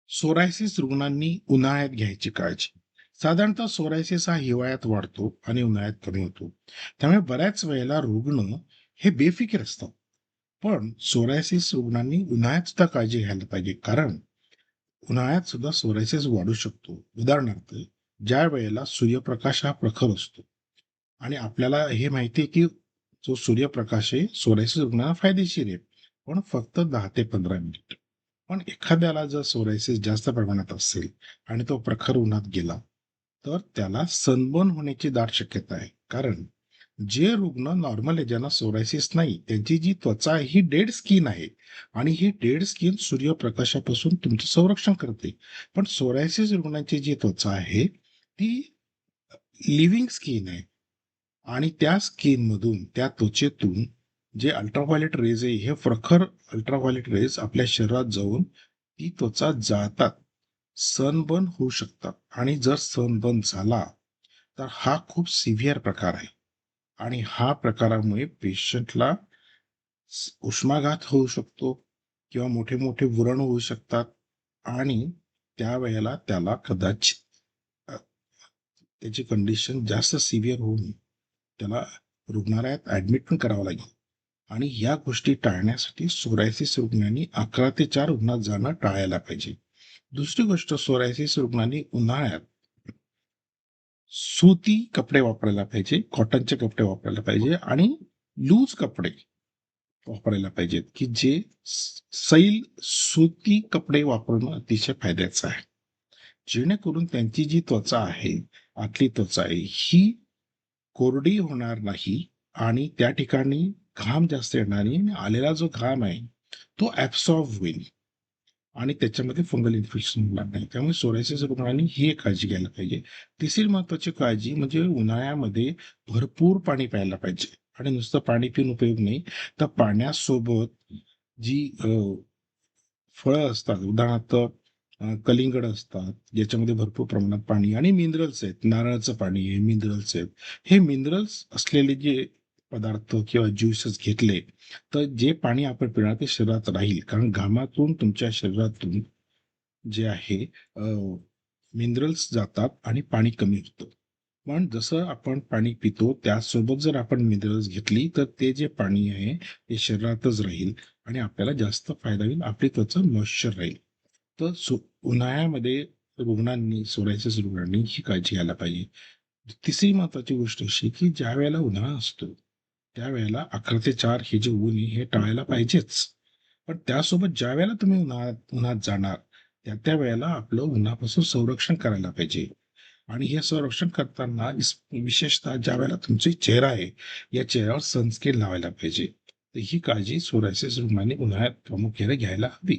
Psoriasis रुग्णांनी उन्हाळ्यात घ्यायची काळजी. साधारणतः सोरायसिस हा हिवाळ्यात वाढतो आणि उन्हाळ्यात कमी होतो. त्यामुळे बऱ्याच वेळेला रुग्ण हे बेफिकीर असतात. पण सोरायसिस रुग्णांनी उन्हाळ्यात सुद्धा काळजी घ्यायला पाहिजे. कारण उन्हाळ्यात सुद्धा सोरायसिस वाढू शकतो. उदाहरणार्थ, ज्या वेळेला सूर्यप्रकाश हा प्रखर असतो आणि आपल्याला हे माहिती आहे, की जो सूर्यप्रकाश आहे सोरायसिस रुग्णांना फायदेशीर आहे. पण फक्त 10 ते 15 मिनिट. पण एखाद्याला जर सोरायसिस जास्त प्रमाणात असेल आणि तो प्रखर उन्हात गेला, तर त्याला सनबर्न होण्याची दाट शक्यता आहे. कारण जे रुग्ण नॉर्मल आहे, ज्यांना सोरायसिस नाही, त्यांची जी त्वचा आहे ही डेड स्किन आहे आणि ही डेड स्किन सूर्यप्रकाशापासून तुमचं संरक्षण करते. पण सोरायसिस रुग्णांची जी त्वचा आहे ती लिव्हिंग स्किन आहे आणि त्या स्किनमधून, त्या त्वचेतून जे अल्ट्राव्हायोलेट रेज आहे, हे प्रखर अल्ट्राव्हायोलेट रेज आपल्या शरीरात जाऊन ती त्वचा जाळतात, सनबर्न होऊ शकतात. आणि जर सनबर्न झाला तर हा खूप सिव्हिअर प्रकार आहे आणि हा प्रकारामुळे पेशंटला उष्माघात होऊ शकतो किंवा मोठे मोठे व्रण होऊ शकतात आणि त्यावेळेला त्याला कदाचित त्याची कंडिशन जास्त सिव्हिअर होऊन त्याला रुग्णालयात ऍडमिट पण करावं लागेल. आणि या गोष्टी टाळण्यासाठी सोरायसिस रुग्णांनी 11 ते 4 उन्हात जाणं टाळायला पाहिजे. दुसरी गोष्ट, सोरायसिस रुग्णांनी उन्हाळ्यात सुती कपडे वापरायला पाहिजे, कॉटनचे कपडे वापरायला पाहिजे आणि लूज कपडे वापरायला पाहिजेत, की जे सैल सुती कपडे वापरणं अतिशय फायद्याचं आहे. जेणेकरून त्यांची जी त्वचा आहे, आतली त्वचा आहे, ही कोरडी होणार नाही आणि त्या ठिकाणी घाम जास्त येणार नाही आणि आलेला जो घाम आहे तो ऍब्सॉर्ब होईल आणि त्याच्यामध्ये फंगल इन्फेक्शन होणार नाही. त्यामुळे सोरायसिस रुग्णांनी ही एक काळजी घ्यायला पाहिजे. तिसरी महत्वाची काळजी म्हणजे उन्हाळ्यामध्ये भरपूर पाणी प्यायला पाहिजे आणि नुसतं पाणी पिऊन उपयोग नाही, तर पाण्यासोबत जी फळं असतात, उदाहरणार्थ कलिंगड असतात, ज्याच्यामध्ये भरपूर प्रमाणात पाणी आणि मिनरल्स आहेत. नारळाचं पाणी आहे, मिनरल्स आहेत. हे मिनरल्स असलेले जे पदार्थ किंवा ज्युसेस घेतले, तर जे पाणी आपण पिणार ते शरीरात राहील. कारण घामातून तुमच्या शरीरातून जे आहे मिनरल्स जातात आणि पाणी कमी होतं. पण जसं आपण पाणी पितो त्यासोबत जर आपण मिनरल्स घेतली, तर ते जे पाणी आहे ते शरीरातच राहील आणि आपल्याला जास्त फायदा होईल. आपली त्वचा मॉइश्चर राहील. तर उन्हाळ्यामध्ये रुग्णांनी, सोरायसिस रुग्णांनी ही काळजी घ्यायला पाहिजे. तिसरी महत्वाची गोष्ट अशी, की ज्या वेळेला उन्हाळा असतो, त्यावेळेला 11 ते 4 हे जे ऊन आहे हे टाळायला पाहिजेच. पण त्यासोबत ज्यावेळेला तुम्ही उन्हात जाणार, त्या वेळेला आपलं उन्हापासून संरक्षण करायला पाहिजे. आणि हे संरक्षण करताना विशेषतः ज्यावेळेला तुमचा चेहरा आहे, या चेहऱ्यावर सनस्क्रीन लावायला पाहिजे. तर ही काळजी सोरायसिस रुग्णांनी उन्हाळ्यात प्रामुख्याने घ्यायला हवी.